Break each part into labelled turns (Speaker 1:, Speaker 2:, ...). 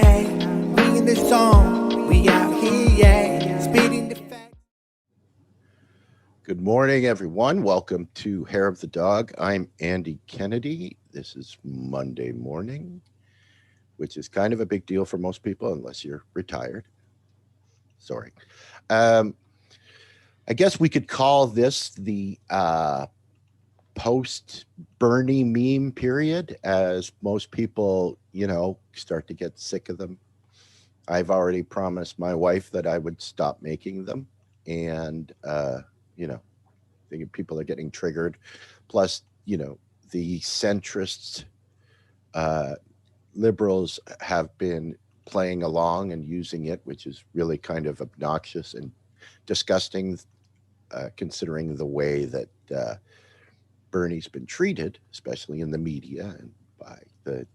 Speaker 1: hey, we in this zone, we out here, yeah, speeding the facts.
Speaker 2: Good morning, everyone. Welcome to Hair of the Dog. I'm Andy Kennedy. This is Monday morning, which is kind of a big deal for most people, unless you're retired. Sorry. I guess we could call this the post-Bernie meme period, as most people, start to get sick of them. I've already promised my wife that I would stop making them, and I think people are getting triggered. Plus, the centrists, liberals have been playing along and using it, which is really kind of obnoxious and disgusting, considering the way that Bernie's been treated, especially in the media and by the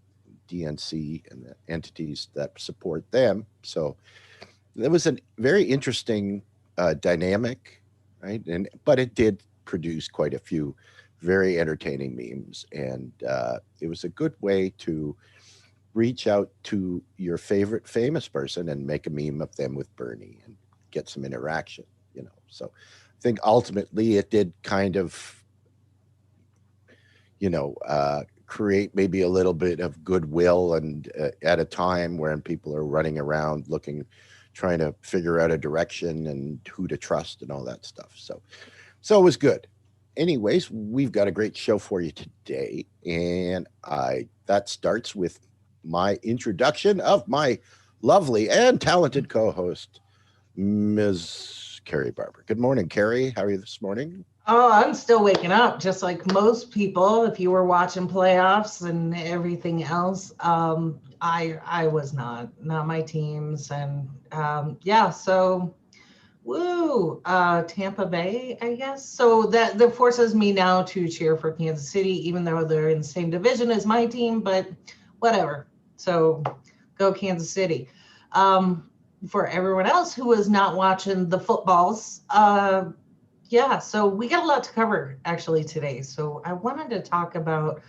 Speaker 2: DNC and the entities that support them. So there was a very interesting dynamic, right? But it did produce quite a few very entertaining memes, and it was a good way to reach out to your favorite famous person and make a meme of them with Bernie and get some interaction, So I think ultimately it did kind of, create maybe a little bit of goodwill, and at a time when people are running around trying to figure out a direction and who to trust and all that stuff. So it was good. Anyways, we've got a great show for you today, and that starts with my introduction of my lovely and talented co-host, Ms. Carrie Barber. Good morning, Carrie. How are you this morning?
Speaker 3: Oh, I'm still waking up, just like most people. If you were watching playoffs and everything else, I was not my teams, and so woo, Tampa Bay, I guess. So that forces me now to cheer for Kansas City, even though they're in the same division as my team, but whatever. So go Kansas City. For everyone else who is not watching the footballs, so we got a lot to cover actually today. So I wanted to talk about,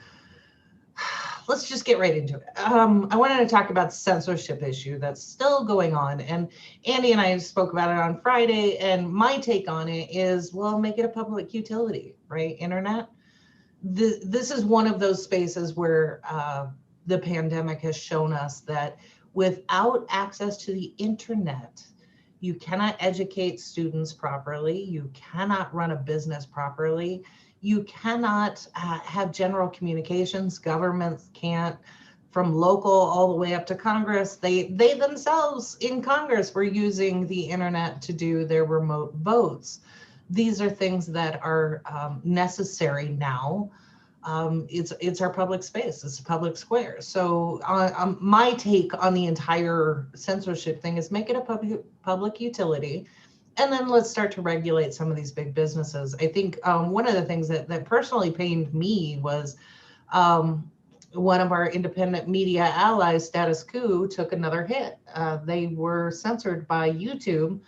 Speaker 3: let's just get right into it. I wanted to talk about the censorship issue that's still going on. And Andy and I spoke about it on Friday, and my take on it is, well, make it a public utility, right? Internet. This is one of those spaces where the pandemic has shown us that without access to the internet, you cannot educate students properly. You cannot run a business properly. You cannot have general communications. Governments can't, from local all the way up to Congress. They themselves in Congress were using the internet to do their remote votes. These are things that are necessary now. It's our public space. It's a public square. So my take on the entire censorship thing is make it a public utility, and then let's start to regulate some of these big businesses. I think one of the things that personally pained me was one of our independent media allies, Status Coup, took another hit. They were censored by YouTube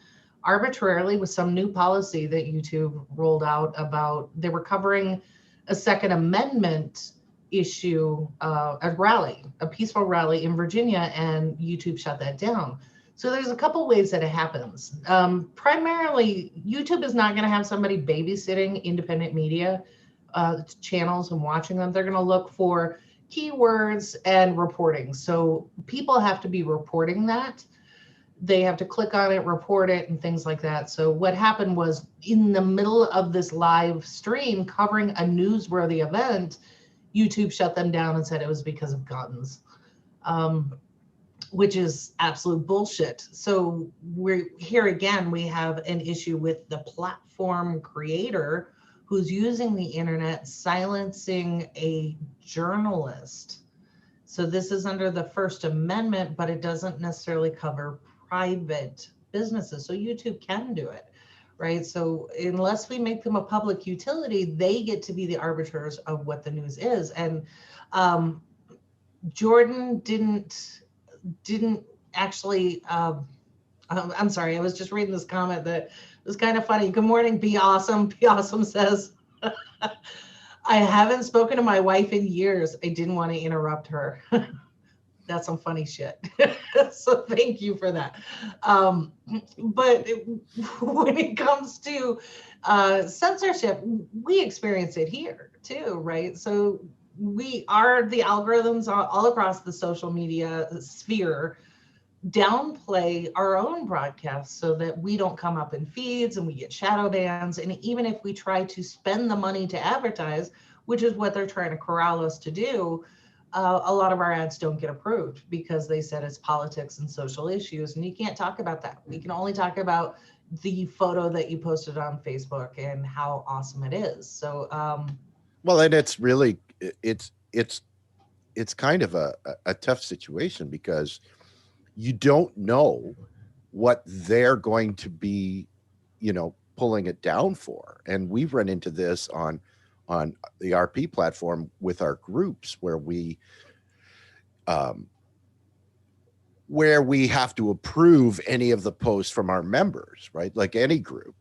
Speaker 3: arbitrarily with some new policy that YouTube rolled out about, they were covering a Second Amendment issue, a peaceful rally in Virginia, and YouTube shut that down. So there's a couple ways that it happens. Primarily, YouTube is not going to have somebody babysitting independent media channels and watching them. They're going to look for keywords and reporting. So people have to be reporting that. They have to click on it, report it, and things like that. So what happened was, in the middle of this live stream covering a newsworthy event, YouTube shut them down and said it was because of guns, which is absolute bullshit. So we're here again, we have an issue with the platform creator who's using the internet, silencing a journalist. So this is under the First Amendment, but it doesn't necessarily cover private businesses. So YouTube can do it, right? So unless we make them a public utility, they get to be the arbiters of what the news is. And Jordan didn't actually, I'm sorry, I was just reading this comment that was kind of funny. Good morning, Be Awesome. Be Awesome says, I haven't spoken to my wife in years. I didn't want to interrupt her. That's some funny shit. So thank you for that. But when it comes to censorship, we experience it here too, right? So the algorithms all across the social media sphere downplay our own broadcasts so that we don't come up in feeds and we get shadow bans. And even if we try to spend the money to advertise, which is what they're trying to corral us to do, a lot of our ads don't get approved because they said it's politics and social issues. And you can't talk about that. We can only talk about the photo that you posted on Facebook and how awesome it is. So,
Speaker 2: well, and it's really, it's kind of a tough situation because you don't know what they're going to be, pulling it down for. And we've run into this on the RP platform with our groups where we have to approve any of the posts from our members, right? Like any group.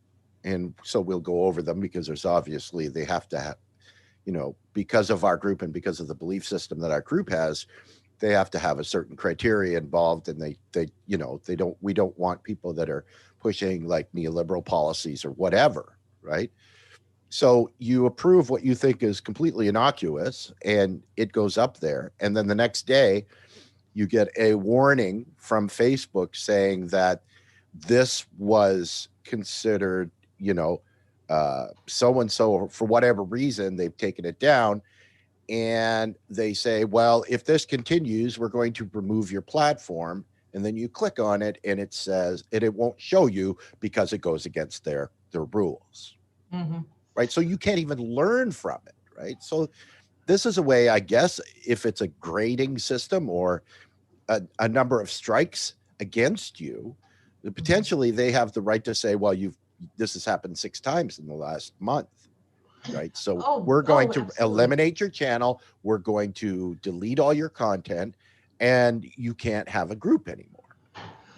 Speaker 2: And so we'll go over them because there's obviously, they have to have, because of our group and because of the belief system that our group has, they have to have a certain criteria involved, and we don't want people that are pushing like neoliberal policies or whatever, right? So you approve what you think is completely innocuous and it goes up there. And then the next day you get a warning from Facebook saying that this was considered, so-and-so, for whatever reason, they've taken it down. And they say, well, if this continues, we're going to remove your platform. And then you click on it and it says, and it won't show you because it goes against their rules. Mm-hmm. Right. So you can't even learn from it. Right. So this is a way, I guess, if it's a grading system or a number of strikes against you, potentially they have the right to say, well, this has happened 6 times in the last month. Right. So we're going to eliminate your channel. We're going to delete all your content and you can't have a group anymore.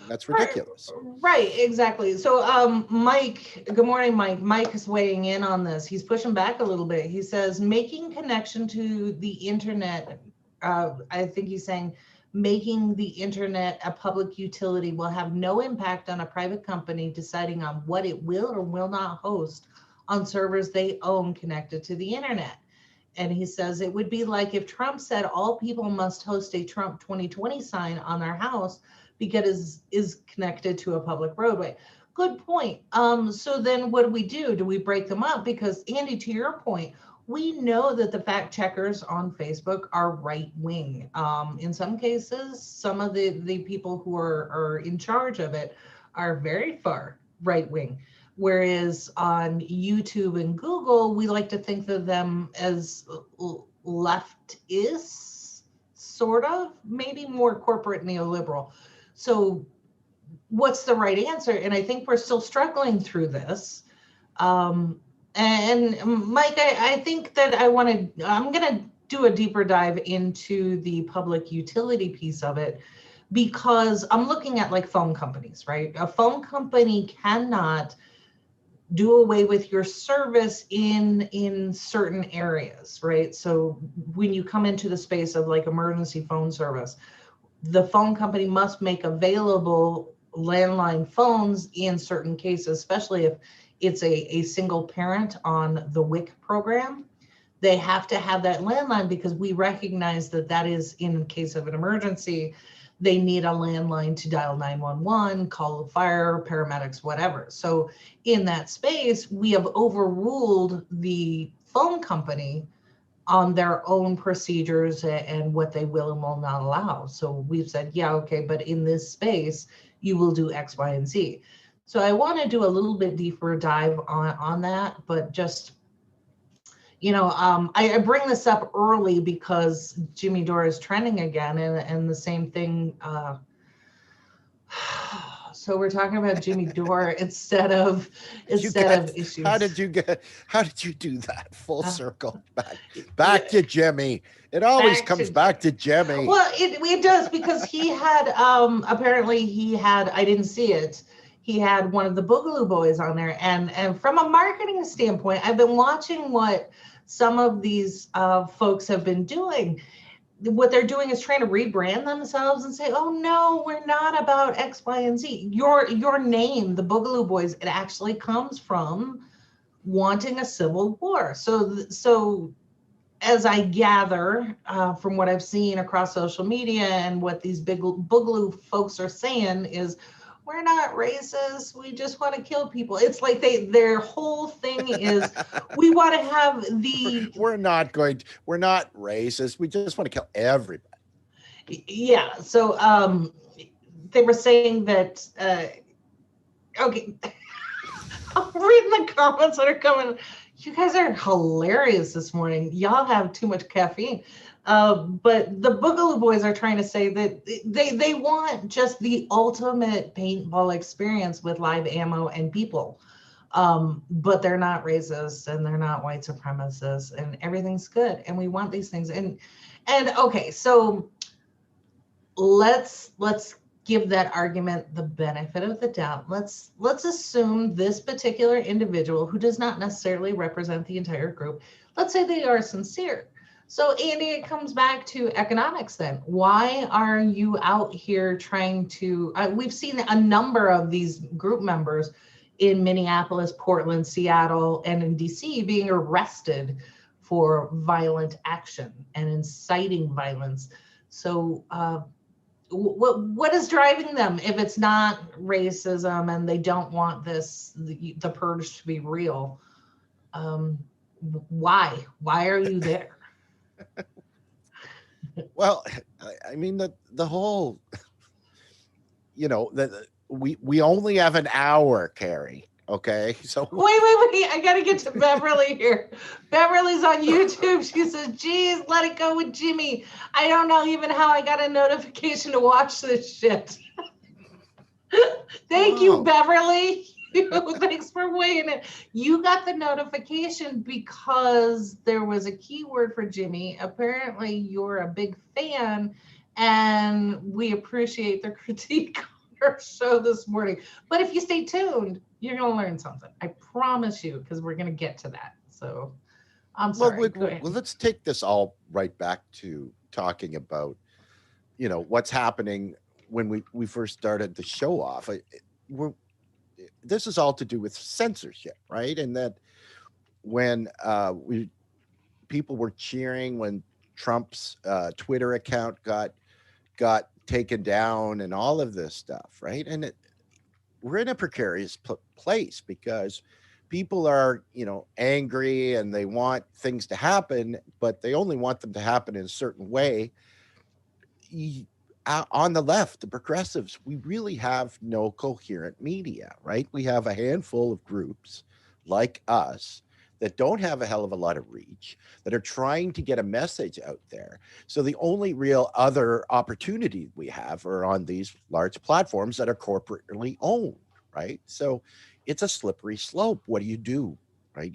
Speaker 2: That's ridiculous.
Speaker 3: Right, exactly. So Mike, good morning, Mike. Mike is weighing in on this. He's pushing back a little bit. He says, making connection to the internet, I think he's saying, making the internet a public utility will have no impact on a private company deciding on what it will or will not host on servers they own connected to the internet. And he says it would be like if Trump said all people must host a Trump 2020 sign on their house because it is connected to a public roadway. Good point. So then what do? Do we break them up? Because Andy, to your point, we know that the fact checkers on Facebook are right wing. In some cases, some of the people who are in charge of it are very far right wing. Whereas on YouTube and Google, we like to think of them as leftist, sort of, maybe more corporate neoliberal. So what's the right answer? And I think we're still struggling through this. And Mike, I think that I'm going to do a deeper dive into the public utility piece of it, because I'm looking at like phone companies, right? A phone company cannot do away with your service in certain areas, right? So when you come into the space of like emergency phone service, the phone company must make available landline phones in certain cases, especially if it's a single parent on the WIC program. They have to have that landline because we recognize that is in case of an emergency. They need a landline to dial 911, call the fire, paramedics, whatever. So in that space, we have overruled the phone company on their own procedures and what they will and will not allow. So we've said, yeah, okay, but in this space, you will do X, Y, and Z. So I want to do a little bit deeper dive on that, but just, I bring this up early because Jimmy Dore is trending again, and the same thing. So we're talking about Jimmy Dore instead of issues.
Speaker 2: How did you do that full circle back to Jimmy? It always comes back to Jimmy.
Speaker 3: Well, it does, because he had apparently I didn't see it. He had one of the Boogaloo Boys on there, and from a marketing standpoint, I've been watching what some of these folks have been doing. what they're doing is trying to rebrand themselves and say, oh no, we're not about X, Y, and Z. Your name, the Boogaloo Boys, it actually comes from wanting a civil war. So as I gather from what I've seen across social media and what these big Boogaloo folks are saying is, we're not racist. We just want to kill people. It's like their whole thing is, we want to have the.
Speaker 2: We're not racist. We just want to kill everybody.
Speaker 3: Yeah. So they were saying that. Okay. I'm reading the comments that are coming. You guys are hilarious this morning. Y'all have too much caffeine. But the Boogaloo Boys are trying to say that they want just the ultimate paintball experience with live ammo and people. But they're not racist and they're not white supremacists and everything's good. And we want these things. And okay, so let's give that argument the benefit of the doubt. Let's assume this particular individual, who does not necessarily represent the entire group, let's say they are sincere. So Andy, it comes back to economics then. Why are you out here trying to, we've seen a number of these group members in Minneapolis, Portland, Seattle, and in DC being arrested for violent action and inciting violence. So what is driving them if it's not racism and they don't want the purge to be real? Why are you there?
Speaker 2: Well, I mean, the whole, we only have an hour, Carrie. Okay, so
Speaker 3: wait, I gotta get to Beverly here. Beverly's on YouTube. She says, geez, let it go with Jimmy. I don't know even how I got a notification to watch this shit. Thank you, Beverly. Thanks for weighing in. You got the notification because there was a keyword for Jimmy. Apparently you're a big fan and we appreciate the critique on our show this morning. But if you stay tuned, you're going to learn something. I promise you, because we're going to get to that. So I'm sorry.
Speaker 2: Well, let's take this all right back to talking about, what's happening when we first started the show off. This is all to do with censorship, right? And that when people were cheering when Trump's Twitter account got taken down and all of this stuff, right? And we're in a precarious place because people are, angry and they want things to happen, but they only want them to happen in a certain way. On the left, the progressives, we really have no coherent media, right? We have a handful of groups like us that don't have a hell of a lot of reach, that are trying to get a message out there. So the only real other opportunity we have are on these large platforms that are corporately owned, right? So it's a slippery slope. What do? Right?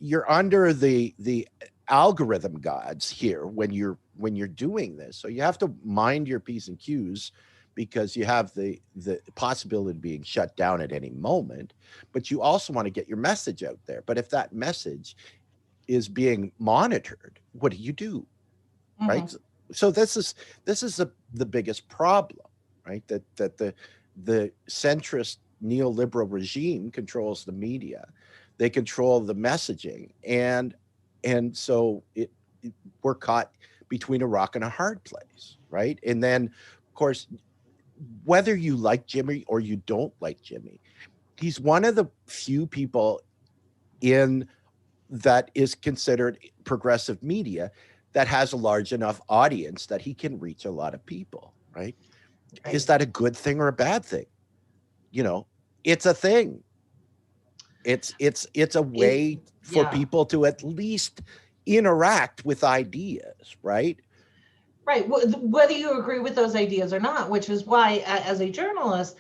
Speaker 2: You're under the algorithm gods here when you're doing this. So you have to mind your P's and Q's because you have the possibility of being shut down at any moment, but you also want to get your message out there. But if that message is being monitored, what do? Mm-hmm. Right? So this is the biggest problem, right? That the centrist neoliberal regime controls the media. They control the messaging, and so we're caught between a rock and a hard place, right? And then, of course, whether you like Jimmy or you don't like Jimmy, he's one of the few people in that is considered progressive media that has a large enough audience that he can reach a lot of people, right? Is that a good thing or a bad thing? It's a thing. It's a way for people to at least interact with ideas, right?
Speaker 3: Right. Whether you agree with those ideas or not, which is why, as a journalist,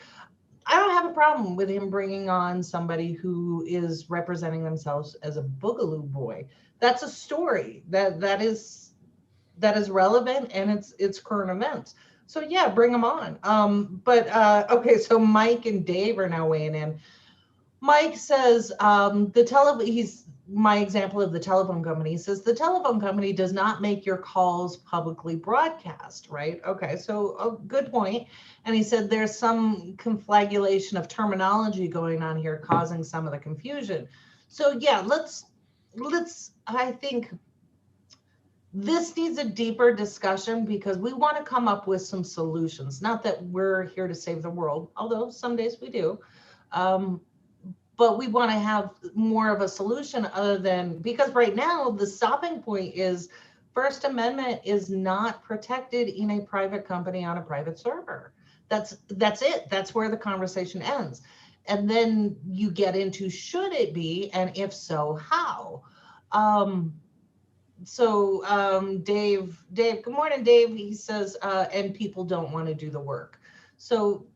Speaker 3: I don't have a problem with him bringing on somebody who is representing themselves as a Boogaloo boy. That's a story that is relevant and it's current events. So yeah, bring them on. But okay, so Mike and Dave are now weighing in. Mike says he's my example of the telephone company. He says the telephone company does not make your calls publicly broadcast, right? Okay, so a good point. And he said there's some conflagration of terminology going on here, causing some of the confusion. So yeah, let's. I think this needs a deeper discussion because we want to come up with some solutions. Not that we're here to save the world, although some days we do. But we want to have more of a solution other than, because right now the stopping point is First Amendment is not protected in a private company on a private server. That's it. That's where the conversation ends. And then you get into, should it be? And if so, how? Dave, good morning, Dave. He says, and people don't want to do the work. So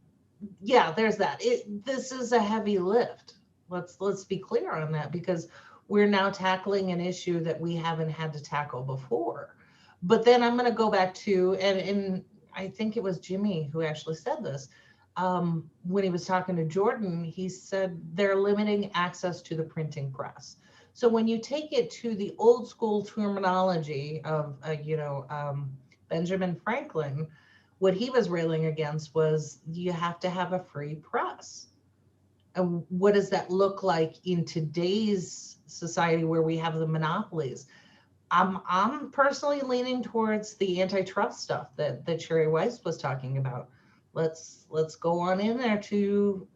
Speaker 3: yeah, there's that. This is a heavy lift. Let's be clear on that, because we're now tackling an issue that we haven't had to tackle before. But then I'm going to go back to, and I think it was Jimmy who actually said this, when he was talking to Jordan, he said they're limiting access to the printing press. So when you take it to the old school terminology of, Benjamin Franklin, what he was railing against was you have to have a free press. And what does that look like in today's society where we have the monopolies? I'm personally leaning towards the antitrust stuff that Sherry Weiss was talking about. Let's go on in there to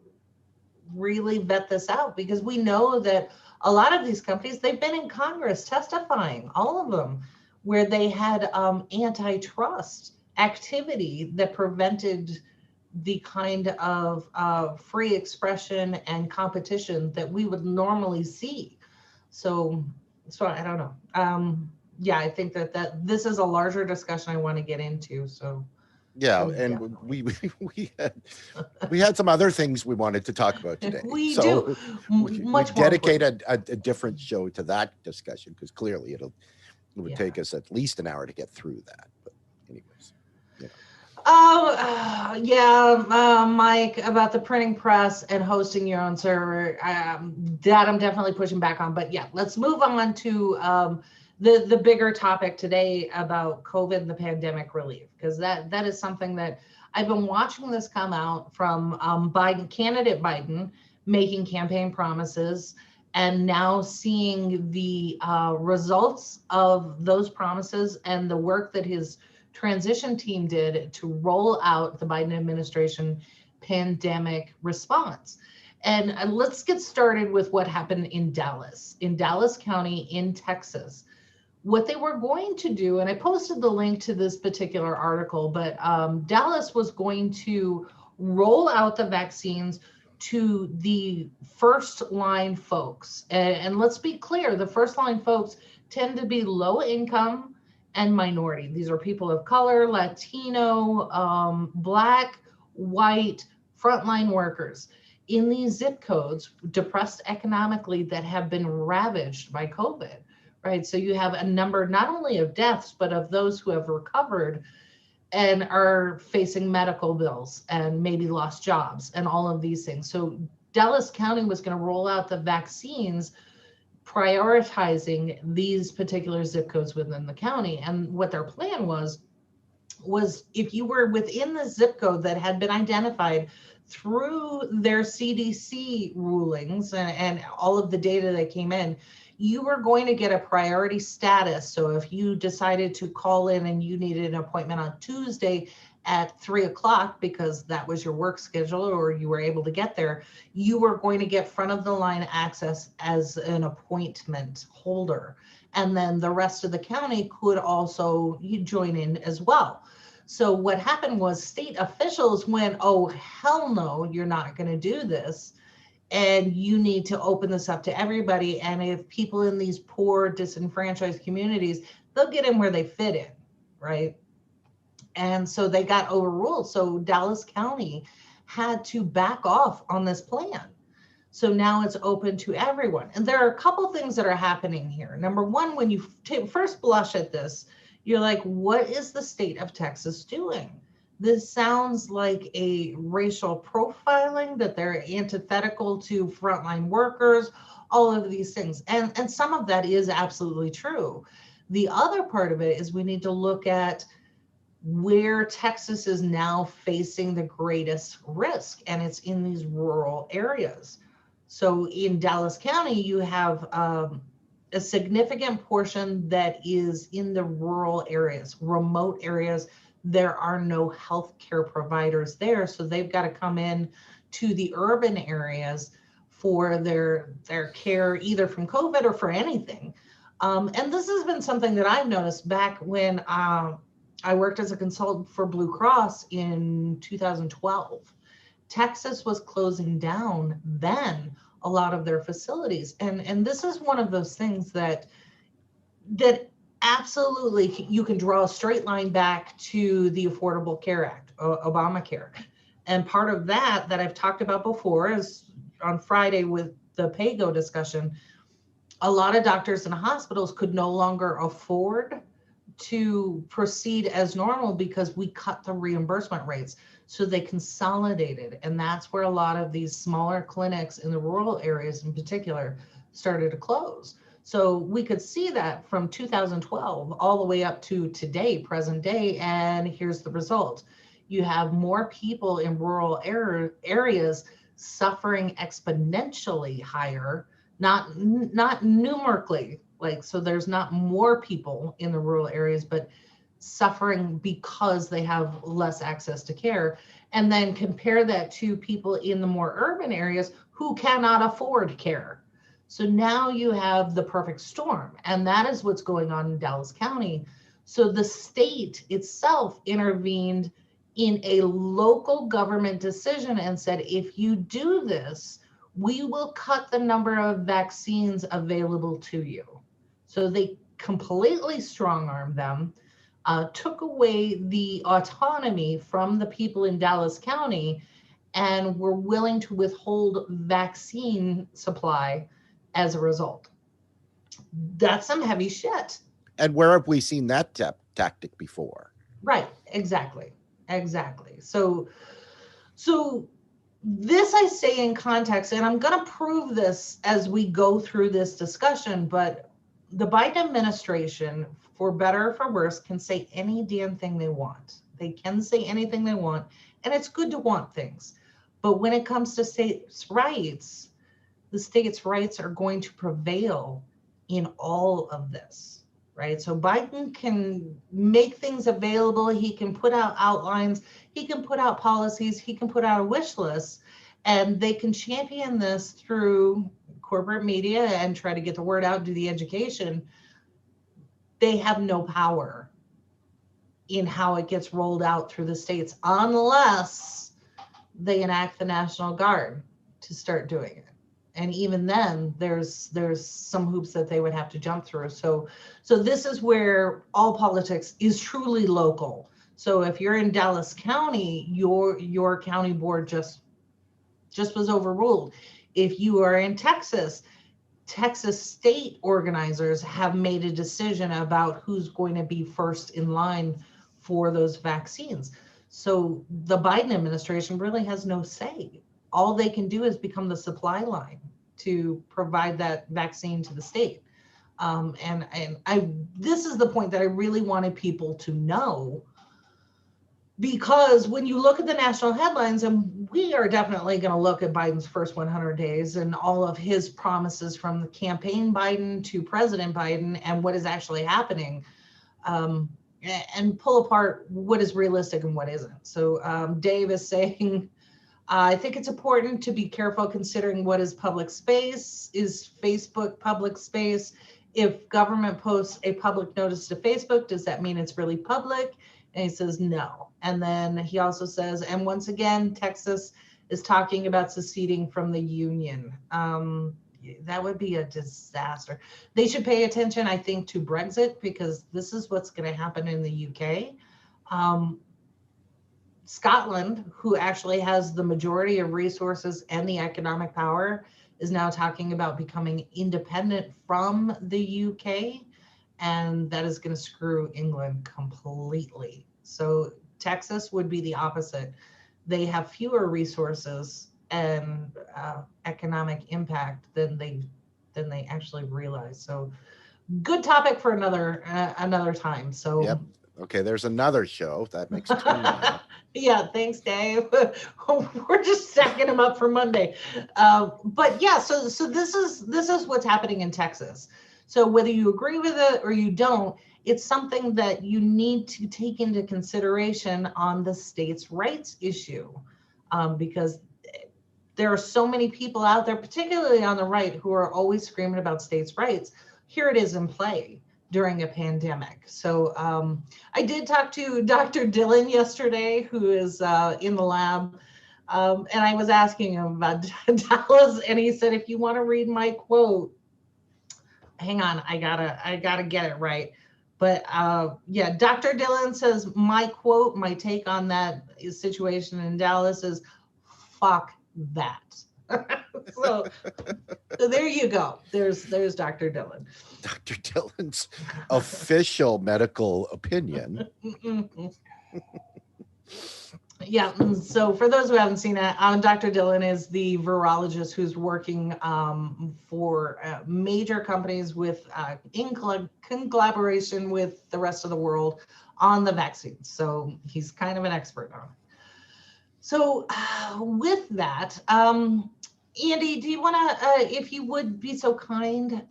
Speaker 3: really vet this out, because we know that a lot of these companies, they've been in Congress testifying, all of them, where they had antitrust activity that prevented the kind of free expression and competition that we would normally see. So I don't know. Yeah, I think that this is a larger discussion I want to get into. So
Speaker 2: yeah, and yeah. we had some other things we wanted to talk about today.
Speaker 3: We
Speaker 2: so
Speaker 3: do.
Speaker 2: We dedicate a different show to that discussion, because clearly it would take us at least an hour to get through that. But anyways.
Speaker 3: Mike, about the printing press and hosting your own server, that I'm definitely pushing back on. But yeah, let's move on to the bigger topic today about COVID and the pandemic relief, because that is something that I've been watching this come out from candidate Biden making campaign promises, and now seeing the results of those promises and the work that his transition team did to roll out the Biden administration pandemic response. And let's get started with what happened in Dallas County in Texas. What they were going to do, and I posted the link to this particular article, but Dallas was going to roll out the vaccines to the first line folks. And let's be clear, the first line folks tend to be low income and minority. These are people of color, Latino, Black, white, frontline workers in these zip codes, depressed economically, that have been ravaged by COVID, right? So you have a number not only of deaths, but of those who have recovered and are facing medical bills and maybe lost jobs and all of these things. So Dallas County was going to roll out the vaccines prioritizing these particular zip codes within the county. And what their plan was if you were within the zip code that had been identified through their CDC rulings and all of the data that came in, you were going to get a priority status. So if you decided to call in and you needed an appointment on Tuesday at 3:00 because that was your work schedule or you were able to get there, you were going to get front of the line access as an appointment holder. And then the rest of the county could also join in as well. So what happened was state officials went, oh, hell no, you're not going to do this. And you need to open this up to everybody. And if people in these poor, disenfranchised communities, they'll get in where they fit in, right? And so they got overruled. So Dallas County had to back off on this plan. So now it's open to everyone. And there are a couple things that are happening here. Number one, when you first blush at this, you're like, what is the state of Texas doing? This sounds like a racial profiling, that they're antithetical to frontline workers, all of these things. And some of that is absolutely true. The other part of it is we need to look at where Texas is now facing the greatest risk, and it's in these rural areas. So in Dallas County, you have a significant portion that is in the rural areas, remote areas. There are no healthcare providers there, so they've got to come in to the urban areas for their care, either from COVID or for anything. And this has been something that I've noticed back when I worked as a consultant for Blue Cross in 2012. Texas was closing down then a lot of their facilities. And this is one of those things that absolutely you can draw a straight line back to the Affordable Care Act, Obamacare. And part of that I've talked about before is on Friday with the PAYGO discussion, a lot of doctors and hospitals could no longer afford to proceed as normal because we cut the reimbursement rates. So they consolidated. And that's where a lot of these smaller clinics in the rural areas in particular started to close. So we could see that from 2012 all the way up to today, present day. And here's the result. You have more people in rural areas suffering exponentially higher, not numerically, like, so there's not more people in the rural areas, but suffering because they have less access to care. And then compare that to people in the more urban areas who cannot afford care. So now you have the perfect storm. And that is what's going on in Dallas County. So the state itself intervened in a local government decision and said, if you do this, we will cut the number of vaccines available to you. So they completely strong-armed them, took away the autonomy from the people in Dallas County, and were willing to withhold vaccine supply as a result. That's some heavy shit.
Speaker 2: And where have we seen that tactic before?
Speaker 3: Right, exactly. So this I say in context, and I'm going to prove this as we go through this discussion, but the Biden administration, for better or for worse, can say any damn thing they want. They can say anything they want, and it's good to want things. But when it comes to states' rights, the states' rights are going to prevail in all of this, right? So Biden can make things available. He can put out outlines. He can put out policies. He can put out a wish list, and they can champion this through corporate media and try to get the word out, do the education. They have no power in how it gets rolled out through the states unless they enact the National Guard to start doing it. And even then, there's some hoops that they would have to jump through. So this is where all politics is truly local. So if you're in Dallas County, your county board just was overruled. If you are in Texas, Texas state organizers have made a decision about who's going to be first in line for those vaccines. So the Biden administration really has no say. All they can do is become the supply line to provide that vaccine to the state. This is the point that I really wanted people to know, because when you look at the national headlines, and we are definitely going to look at Biden's first 100 days and all of his promises from the campaign Biden to President Biden and what is actually happening, and pull apart what is realistic and what isn't. So Dave is saying, I think it's important to be careful considering what is public space. Is Facebook public space? If government posts a public notice to Facebook, does that mean it's really public? And he says no. And then he also says, and once again, Texas is talking about seceding from the union. That would be a disaster. They should pay attention, I think, to Brexit, because this is what's going to happen in the UK. Scotland, who actually has the majority of resources and the economic power, is now talking about becoming independent from the UK, and that is going to screw England completely. So Texas would be the opposite. They have fewer resources and economic impact than they actually realize. So good topic for another time. So
Speaker 2: Yep. Okay, there's another show. That makes two now.
Speaker 3: yeah, thanks, Dave. We're just stacking them up for Monday. But yeah, so this is what's happening in Texas. So whether you agree with it or you don't, it's something that you need to take into consideration on the states' rights issue, because there are so many people out there, particularly on the right, who are always screaming about states' rights. Here it is in play during a pandemic. So I did talk to Dr. Dillon yesterday, who is in the lab, and I was asking him about Dallas, and he said, if you want to read my quote, hang on, I gotta get it right. But yeah, Dr. Dillon says my quote, my take on that situation in Dallas is, fuck that. so there you go. There's Dr. Dillon.
Speaker 2: Dr. Dillon's official medical opinion.
Speaker 3: Yeah, so for those who haven't seen it, Dr. Dillon is the virologist who's working for major companies with in collaboration with the rest of the world on the vaccines. So he's kind of an expert on it. So with that, Andy, do you want to, if you would be so kind,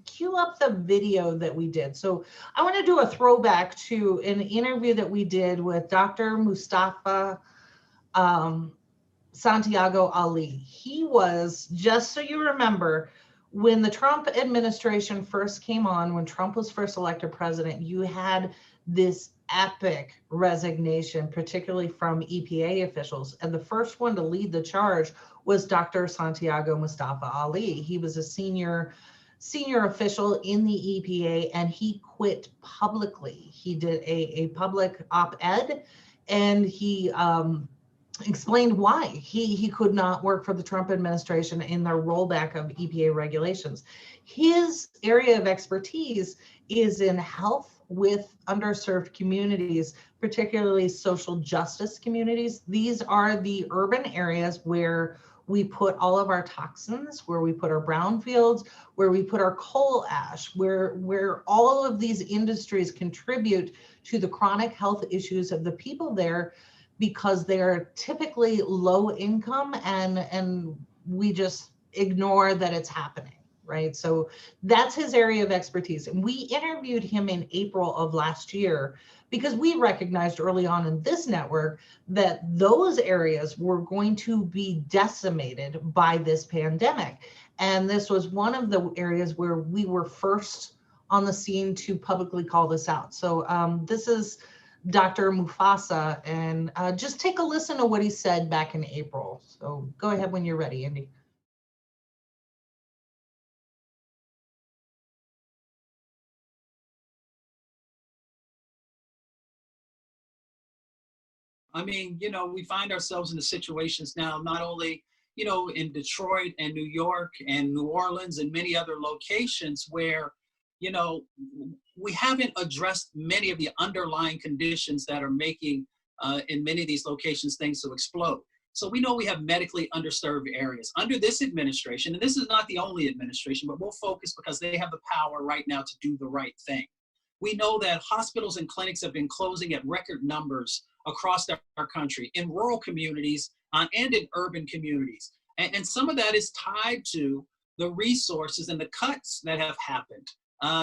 Speaker 3: cue up the video that we did. So I want to do a throwback to an interview that we did with Dr. Mustafa Santiago Ali. He was, just so you remember, when the Trump administration first came on, when Trump was first elected president, you had this epic resignation, particularly from EPA officials. And the first one to lead the charge was Dr. Santiago Mustafa Ali. He was a senior official in the EPA, and he quit publicly. He did a public op-ed, and he explained why he could not work for the Trump administration in their rollback of EPA regulations. His area of expertise is in health with underserved communities, particularly social justice communities. These are the urban areas where we put all of our toxins, where we put our brownfields, where we put our coal ash, where all of these industries contribute to the chronic health issues of the people there, because they're typically low income, and we just ignore that it's happening, right? So that's his area of expertise. And we interviewed him in April of last year because we recognized early on in this network that those areas were going to be decimated by this pandemic. And this was one of the areas where we were first on the scene to publicly call this out. So this is Dr. Mufasa, and just take a listen to what he said back in April. So go ahead when you're ready, Andy.
Speaker 4: I mean, you know, we find ourselves in the situations now, not only, you know, in Detroit and New York and New Orleans and many other locations where, you know, we haven't addressed many of the underlying conditions that are making, in many of these locations, things to explode. So we know we have medically underserved areas. Under this administration, and this is not the only administration, but we'll focus because they have the power right now to do the right thing. We know that hospitals and clinics have been closing at record numbers across our country, in rural communities and in urban communities. And some of that is tied to the resources and the cuts that have happened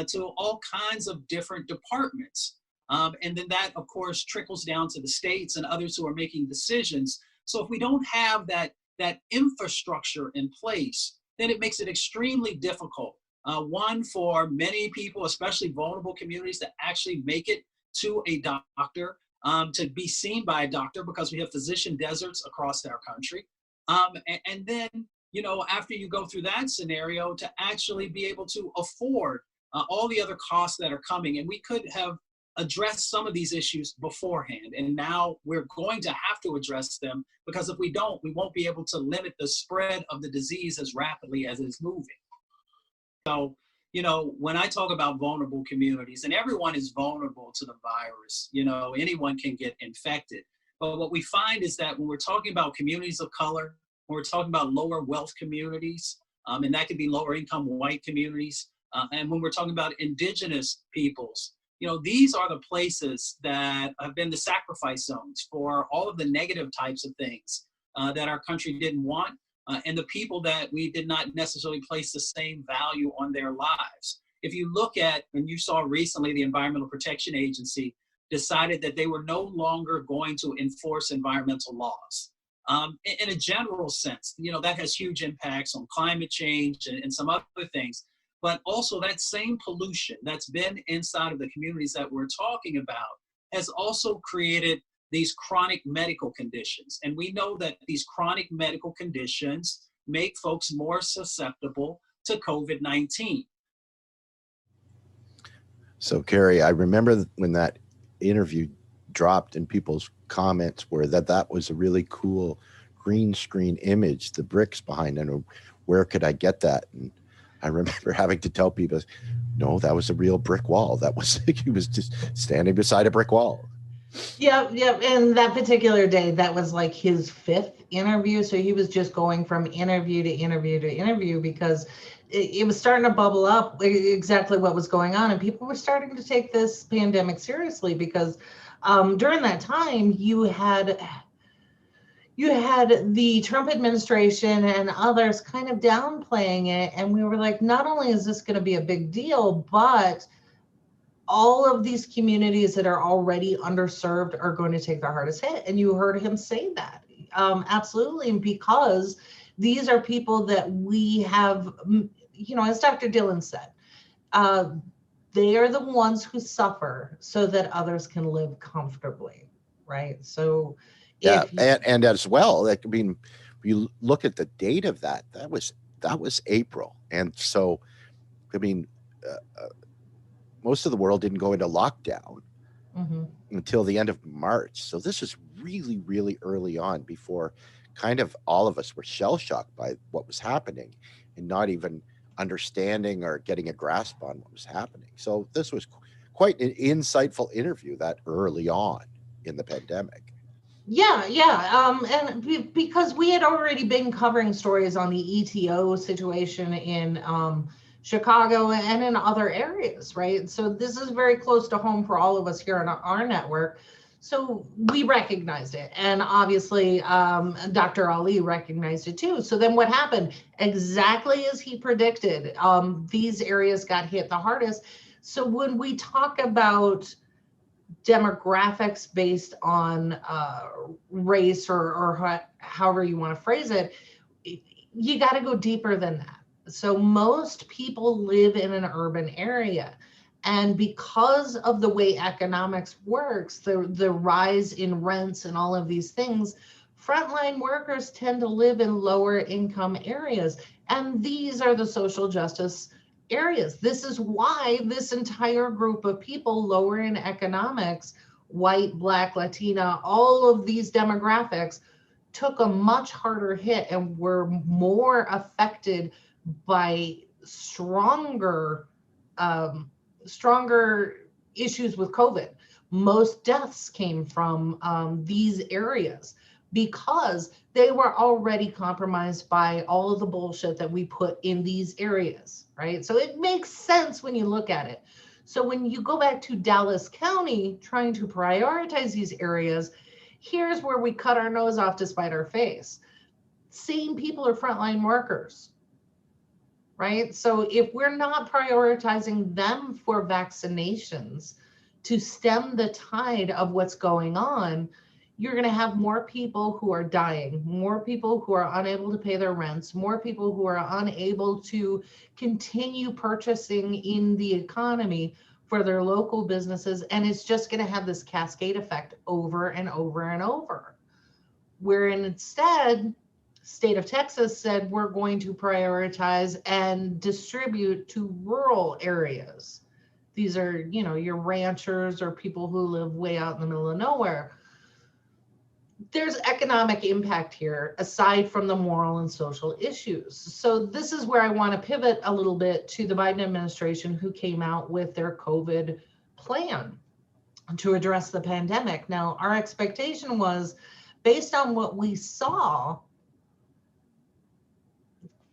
Speaker 4: to all kinds of different departments. And then that, of course, trickles down to the states and others who are making decisions. So if we don't have that infrastructure in place, then it makes it extremely difficult. One, for many people, especially vulnerable communities, to actually make it to a doctor, to be seen by a doctor, because we have physician deserts across our country. And then, you know, after you go through that scenario, to actually be able to afford all the other costs that are coming. And we could have addressed some of these issues beforehand. And now we're going to have to address them, because if we don't, we won't be able to limit the spread of the disease as rapidly as it's moving. So, when I talk about vulnerable communities, and everyone is vulnerable to the virus, anyone can get infected. But what we find is that when we're talking about communities of color, when we're talking about lower wealth communities, and that could be lower income white communities, and when we're talking about indigenous peoples, these are the places that have been the sacrifice zones for all of the negative types of things that our country didn't want, and the people that we did not necessarily place the same value on their lives. If you look at, and you saw recently, the Environmental Protection Agency decided that they were no longer going to enforce environmental laws. In a general sense, that has huge impacts on climate change and some other things. But also that same pollution that's been inside of the communities that we're talking about has also created these chronic medical conditions. And we know that these chronic medical conditions make folks more susceptible to COVID-19.
Speaker 2: So, Carrie, I remember when that interview dropped and people's comments were that was a really cool green screen image, the bricks behind it. Where could I get that? And I remember having to tell people, no, that was a real brick wall. That was, he was just standing beside a brick wall.
Speaker 3: Yeah. And that particular day, that was like his 5th interview. So he was just going from interview to interview to interview because it was starting to bubble up exactly what was going on. And people were starting to take this pandemic seriously because during that time, you had the Trump administration and others kind of downplaying it. And we were like, not only is this going to be a big deal, but all of these communities that are already underserved are going to take the hardest hit. And you heard him say that. Absolutely. And because these are people that we have, as Dr. Dillon said, they are the ones who suffer so that others can live comfortably, right? So
Speaker 2: yeah, and as well, like, I mean, you look at the date of that was April. And so, I mean, most of the world didn't go into lockdown until the end of March. So this is really, really early on, before kind of all of us were shell-shocked by what was happening and not even understanding or getting a grasp on what was happening. So this was quite an insightful interview that early on in the pandemic.
Speaker 3: Yeah. And because we had already been covering stories on the ETO situation in Chicago and in other areas, right? So this is very close to home for all of us here on our network. So we recognized it. And obviously, Dr. Ali recognized it too. So then what happened? Exactly as he predicted, these areas got hit the hardest. So when we talk about demographics based on race or however you want to phrase it, you got to go deeper than that. So most people live in an urban area. And because of the way economics works, the rise in rents and all of these things, frontline workers tend to live in lower income areas. And these are the social justice areas. This is why this entire group of people lower in economics, white, Black, Latina, all of these demographics took a much harder hit and were more affected by stronger issues with COVID. Most deaths came from these areas because they were already compromised by all of the bullshit that we put in these areas, right? So it makes sense when you look at it. So when you go back to Dallas County trying to prioritize these areas, here's where we cut our nose off to spite our face. Same people are frontline workers, right? So if we're not prioritizing them for vaccinations to stem the tide of what's going on, you're going to have more people who are dying, more people who are unable to pay their rents, more people who are unable to continue purchasing in the economy for their local businesses. And it's just going to have this cascade effect over and over and over. Wherein instead, state of Texas said we're going to prioritize and distribute to rural areas. These are, your ranchers or people who live way out in the middle of nowhere. there's economic impact here aside from the moral and social issues. So this is where I want to pivot a little bit to the Biden administration, who came out with their COVID plan to address the pandemic. Now, our expectation was, based on what we saw,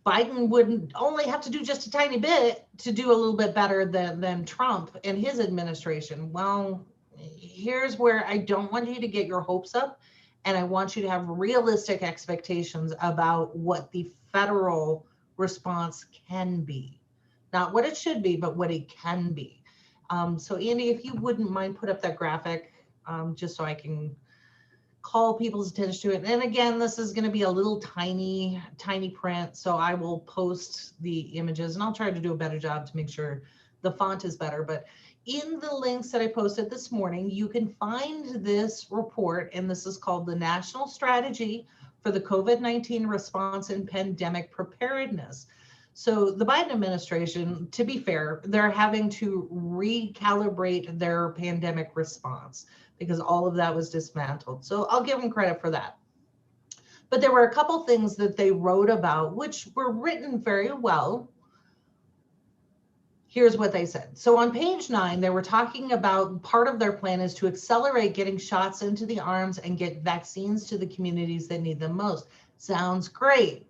Speaker 3: Biden wouldn't only have to do just a tiny bit to do a little bit better than Trump and his administration. Well, here's where I don't want you to get your hopes up, and I want you to have realistic expectations about what the federal response can be. Not what it should be, but what it can be. So Andy, if you wouldn't mind, put up that graphic just so I can call people's attention to it. And again, this is going to be a little tiny print, so I will post the images, and I'll try to do a better job to make sure the font is better. But in the links that I posted this morning, you can find this report, and this is called the National Strategy for the COVID-19 Response and Pandemic Preparedness. So the Biden administration, to be fair, they're having to recalibrate their pandemic response because all of that was dismantled. So I'll give them credit for that. But there were a couple things that they wrote about, which were written very well. Here's what they said. So on page 9, they were talking about part of their plan is to accelerate getting shots into the arms and get vaccines to the communities that need them most. Sounds great.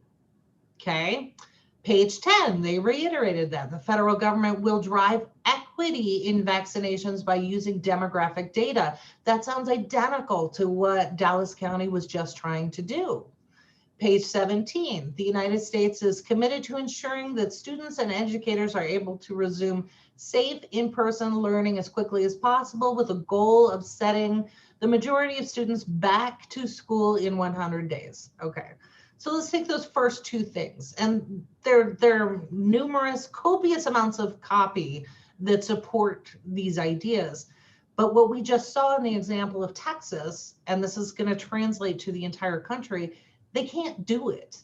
Speaker 3: Okay. Page 10, they reiterated that the federal government will drive equity in vaccinations by using demographic data. That sounds identical to what Dallas County was just trying to do. Page 17, the United States is committed to ensuring that students and educators are able to resume safe in-person learning as quickly as possible, with a goal of setting the majority of students back to school in 100 days. Okay, so let's take those first two things. And there are numerous, copious amounts of copy that support these ideas. But what we just saw in the example of Texas, and this is going to translate to the entire country, they can't do it.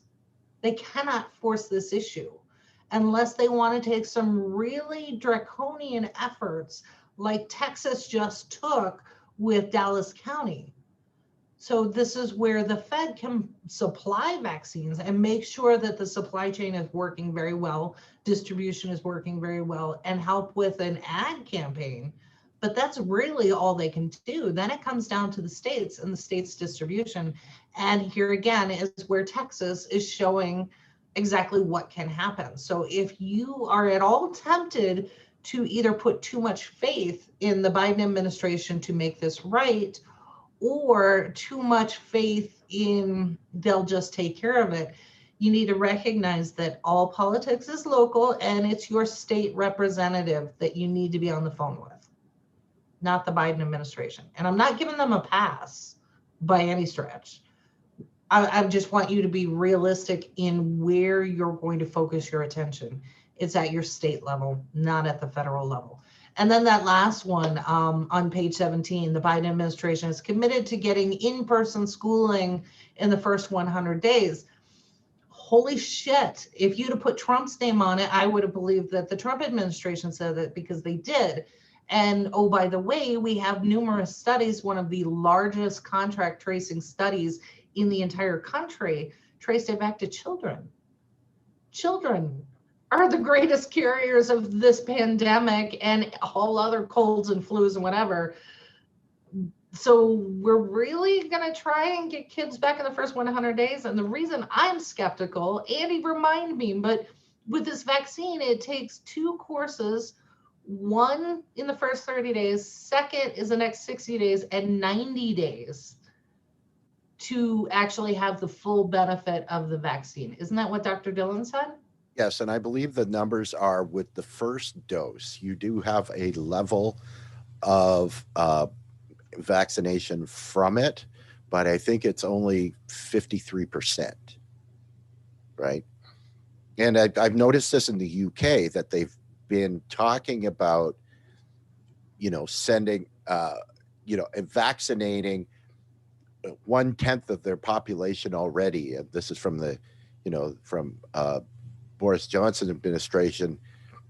Speaker 3: They cannot force this issue unless they want to take some really draconian efforts like Texas just took with Dallas County. So this is where the Fed can supply vaccines and make sure that the supply chain is working very well, distribution is working very well, and help with an ad campaign. But that's really all they can do. Then it comes down to the states and the states' distribution. And here again is where Texas is showing exactly what can happen. So if you are at all tempted to either put too much faith in the Biden administration to make this right, or too much faith in they'll just take care of it, you need to recognize that all politics is local, and it's your state representative that you need to be on the phone with, not the Biden administration. And I'm not giving them a pass by any stretch. I just want you to be realistic in where you're going to focus your attention. It's at your state level, not at the federal level. And then that last one on page 17, the Biden administration is committed to getting in-person schooling in the first 100 days. Holy shit. If you'd have put Trump's name on it, I would have believed that the Trump administration said it, because they did. And oh, by the way, we have numerous studies. One of the largest contract tracing studies in the entire country traced it back to children. Children are the greatest carriers of this pandemic and all other colds and flus and whatever. So we're really going to try and get kids back in the first 100 days. And the reason I'm skeptical, Andy, remind me, but with this vaccine, it takes 2 courses. One in the first 30 days, second is the next 60 days, and 90 days to actually have the full benefit of the vaccine. Isn't that what Dr. Dillon said?
Speaker 2: Yes, and I believe the numbers are with the first dose, you do have a level of vaccination from it, but I think it's only 53%, right? And I've noticed this in the UK, that they've been talking about, sending, and vaccinating 1/10 of their population already. And this is from the, from Boris Johnson administration,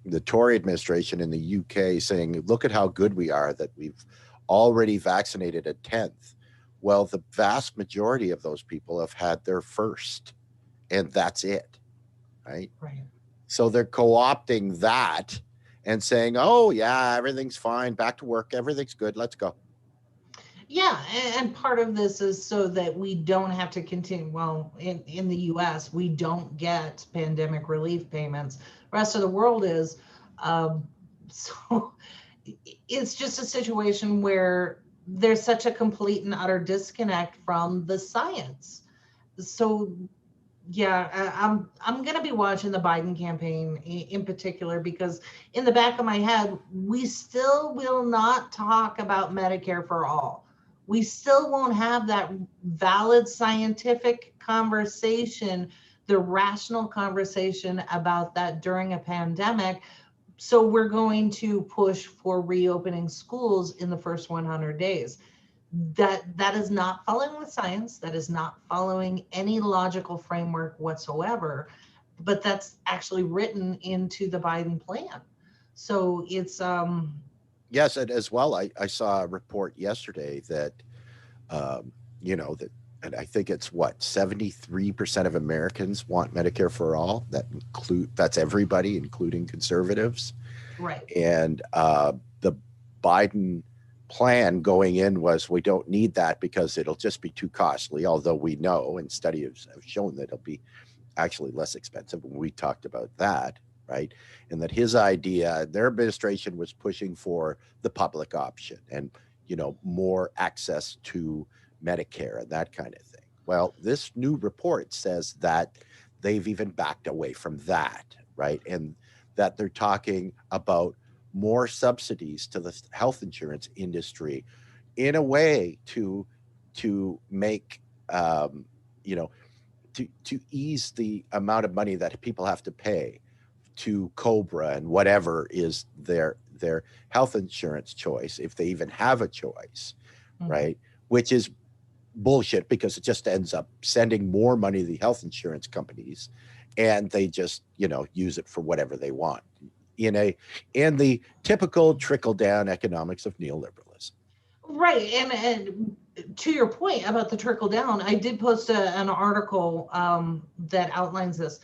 Speaker 2: the Tory administration in the UK, saying, look at how good we are that we've already vaccinated 1/10. Well, the vast majority of those people have had their first, and that's it, right?
Speaker 3: Right.
Speaker 2: So they're co-opting that and saying, oh, yeah, everything's fine, back to work, everything's good, let's go.
Speaker 3: Yeah, and part of this is so that we don't have to continue. Well, in the US, we don't get pandemic relief payments. The rest of the world is. Um, so it's just a situation where there's such a complete and utter disconnect from the science. So yeah, I'm gonna be watching the Biden campaign in particular, because in the back of my head, we still will not talk about Medicare for all. We still won't have that valid scientific conversation, the rational conversation about that during a pandemic. So we're going to push for reopening schools in the first 100 days. That is not following the science. That is not following any logical framework whatsoever. But that's actually written into the Biden plan. So it's
Speaker 2: Yes, and as well, I saw a report yesterday that, that, and I think it's what, 73% of Americans want Medicare for all. That's everybody, including conservatives.
Speaker 3: right.
Speaker 2: And the Biden plan going in was, we don't need that because it'll just be too costly. Although we know, and studies have shown that it'll be actually less expensive. And we talked about that, right? And that his idea, their administration was pushing for the public option and, more access to Medicare and that kind of thing. Well, this new report says that they've even backed away from that, right? And that they're talking about more subsidies to the health insurance industry in a way to make, to ease the amount of money that people have to pay to Cobra and whatever is their health insurance choice, if they even have a choice, right? Which is bullshit, because it just ends up sending more money to the health insurance companies, and they just use it for whatever they want in the typical trickle down economics of neoliberalism.
Speaker 3: Right. And to your point about the trickle down, I did post an article that outlines this.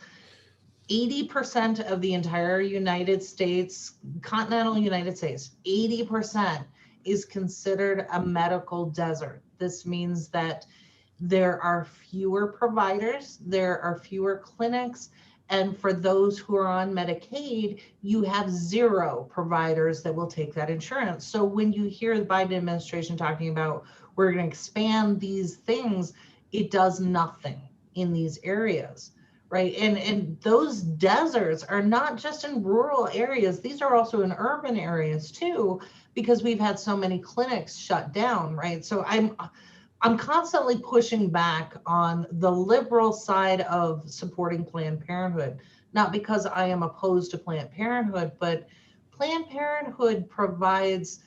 Speaker 3: 80% of the entire United States, continental United States, 80% is considered a medical desert. This means that there are fewer providers, there are fewer clinics, and for those who are on Medicaid, you have zero providers that will take that insurance. So when you hear the Biden administration talking about, we're going to expand these things, it does nothing in these areas. Right. And those deserts are not just in rural areas. These are also in urban areas, too, because we've had so many clinics shut down. Right. So I'm constantly pushing back on the liberal side of supporting Planned Parenthood, not because I am opposed to Planned Parenthood, but Planned Parenthood provides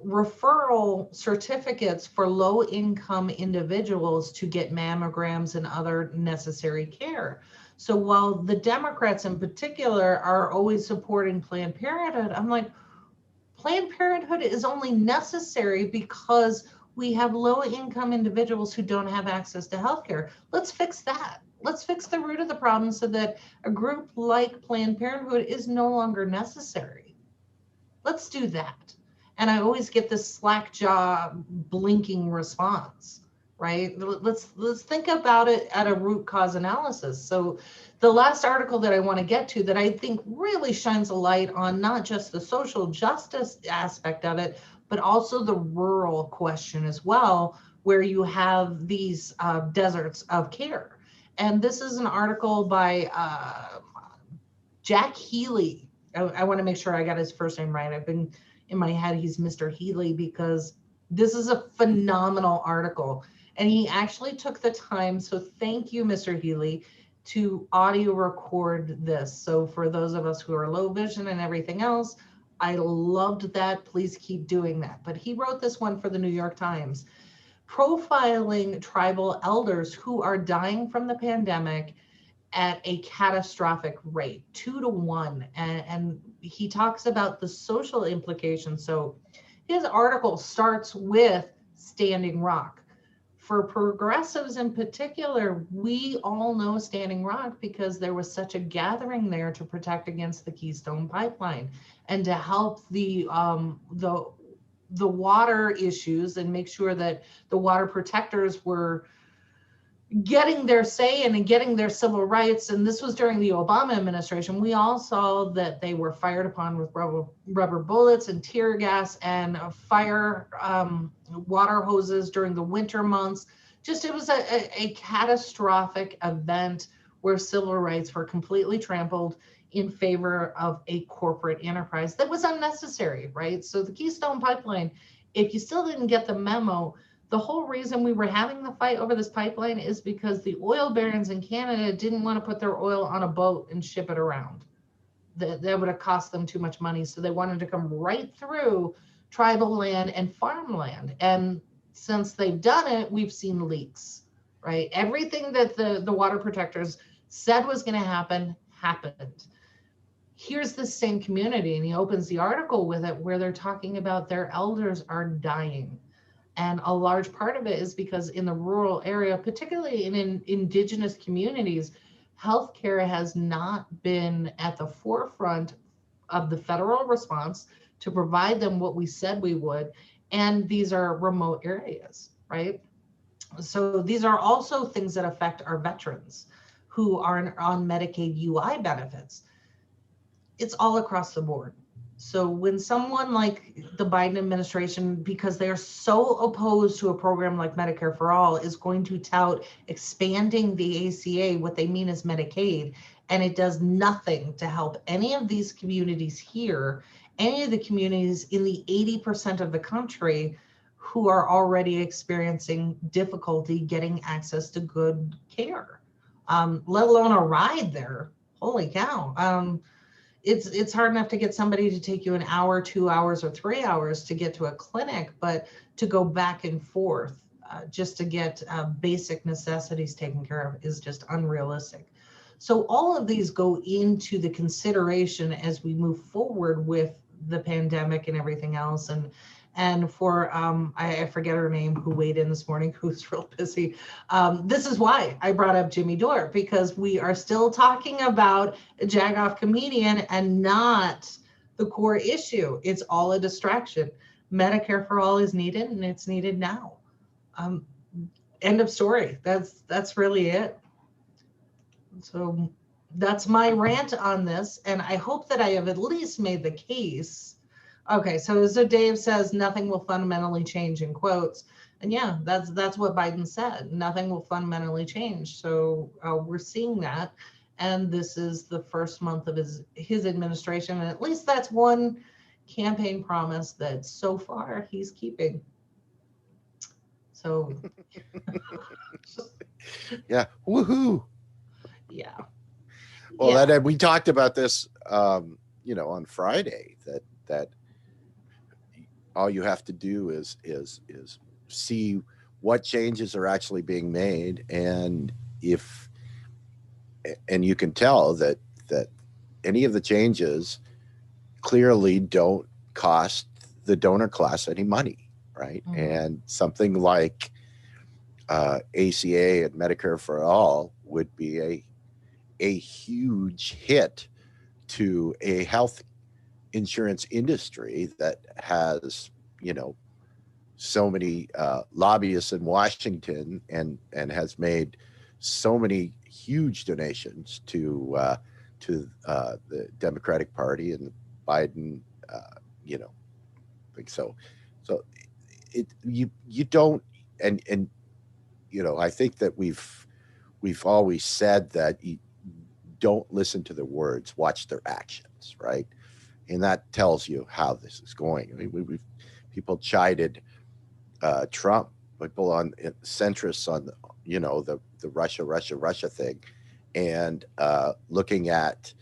Speaker 3: referral certificates for low-income individuals to get mammograms and other necessary care. So while the Democrats in particular are always supporting Planned Parenthood, I'm like, Planned Parenthood is only necessary because we have low-income individuals who don't have access to healthcare. Let's fix that. Let's fix the root of the problem so that a group like Planned Parenthood is no longer necessary. Let's do that. And I always get this slack jaw blinking response, right? Let's think about it at a root cause analysis. So the last article that I want to get to that I think really shines a light on not just the social justice aspect of it, but also the rural question as well, where you have these deserts of care. And this is an article by Jack Healy. I want to make sure I got his first name right. I've been in my head, he's Mr. Healy, because this is a phenomenal article. And he actually took the time, so thank you, Mr. Healy, to audio record this. So for those of us who are low vision and everything else, I loved that. Please keep doing that. But he wrote this one for the New York Times, profiling tribal elders who are dying from the pandemic at a catastrophic rate, 2 to 1. And he talks about the social implications. So his article starts with Standing Rock. For progressives in particular, we all know Standing Rock because there was such a gathering there to protect against the Keystone Pipeline and to help the water issues and make sure that the water protectors were getting their say and getting their civil rights. And this was during the Obama administration. We all saw that they were fired upon with rubber bullets and tear gas and fire water hoses during the winter months. Just, it was a catastrophic event where civil rights were completely trampled in favor of a corporate enterprise that was unnecessary, right? So the Keystone Pipeline, if you still didn't get the memo, the whole reason we were having the fight over this pipeline is because the oil barons in Canada didn't want to put their oil on a boat and ship it around. That would have cost them too much money. So they wanted to come right through tribal land and farmland. And since they've done it, we've seen leaks, right? Everything that the water protectors said was going to happen, happened. Here's the same community, and he opens the article with it where they're talking about their elders are dying. And a large part of it is because in the rural area, particularly in indigenous communities, healthcare has not been at the forefront of the federal response to provide them what we said we would. And these are remote areas, right? So these are also things that affect our veterans who are on Medicaid UI benefits. It's all across the board. So when someone like the Biden administration, because they're so opposed to a program like Medicare for All, is going to tout expanding the ACA, what they mean is Medicaid, and it does nothing to help any of these communities here, any of the communities in the 80% of the country who are already experiencing difficulty getting access to good care, let alone a ride there. Holy cow. It's hard enough to get somebody to take you an hour, 2 hours, or 3 hours to get to a clinic, but to go back and forth just to get basic necessities taken care of is just unrealistic. So all of these go into the consideration as we move forward with the pandemic and everything else. And for, I forget her name, who weighed in this morning, who's real busy. This is why I brought up Jimmy Dore, because we are still talking about a jagoff comedian and not the core issue. It's all a distraction. Medicare for all is needed, and it's needed now. End of story. That's really it. So that's my rant on this, and I hope that I have at least made the case. Okay, so Dave says nothing will fundamentally change in quotes. And yeah, that's what Biden said. Nothing will fundamentally change. So we're seeing that. And this is the first month of his administration. And at least that's one campaign promise that so far he's keeping. So.
Speaker 2: Yeah, woohoo.
Speaker 3: Yeah.
Speaker 2: Well,
Speaker 3: yeah.
Speaker 2: that we talked about this, on Friday, that all you have to do is see what changes are actually being made, and you can tell that any of the changes clearly don't cost the donor class any money, right? Mm-hmm. And something like ACA and Medicare for All would be a huge hit to a health insurance industry that has, so many lobbyists in Washington and has made so many huge donations to the Democratic Party and Biden, think so. So you don't, and I think that we've always said that you don't listen to their words, watch their actions, right? And that tells you how this is going. I mean, people chided Trump, people on centrists on the Russia thing, and looking at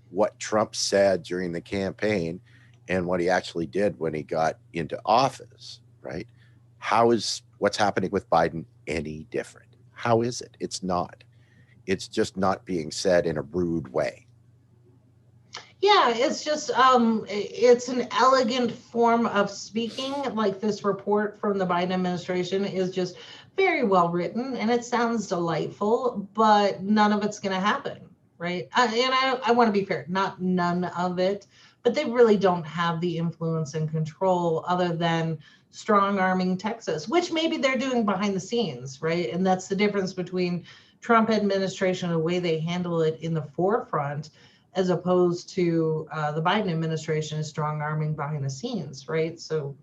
Speaker 2: what Trump said during the campaign and what he actually did when he got into office, right? How is what's happening with Biden any different? How is it? It's not. It's just not being said in a rude way.
Speaker 3: Yeah, it's just it's an elegant form of speaking. Like this report from the Biden administration is just very well written and it sounds delightful, but none of it's going to happen, right? I want to be fair, not none of it, but they really don't have the influence and control other than strong arming Texas, which maybe they're doing behind the scenes, right? And that's the difference between Trump administration, the way they handle it in the forefront, as opposed to the Biden administration is strong arming behind the scenes, right? So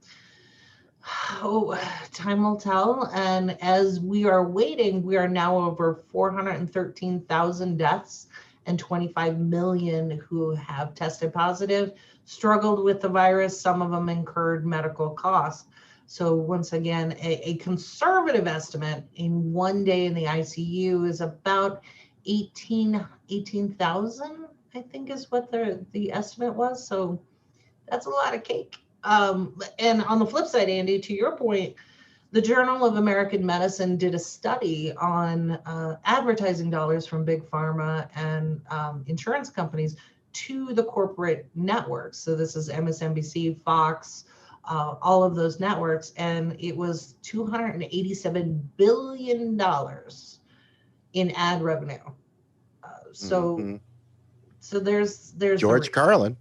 Speaker 3: time will tell. And as we are waiting, we are now over 413,000 deaths and 25 million who have tested positive, struggled with the virus. Some of them incurred medical costs. So once again, a conservative estimate in one day in the ICU is about 18,000, I think is what the estimate was. So that's a lot of cake. And on the flip side, Andy, to your point, the Journal of American Medicine did a study on advertising dollars from big pharma and insurance companies to the corporate networks. So this is MSNBC, Fox, all of those networks, and it was $287 billion in ad revenue. So there's
Speaker 2: George Carlin.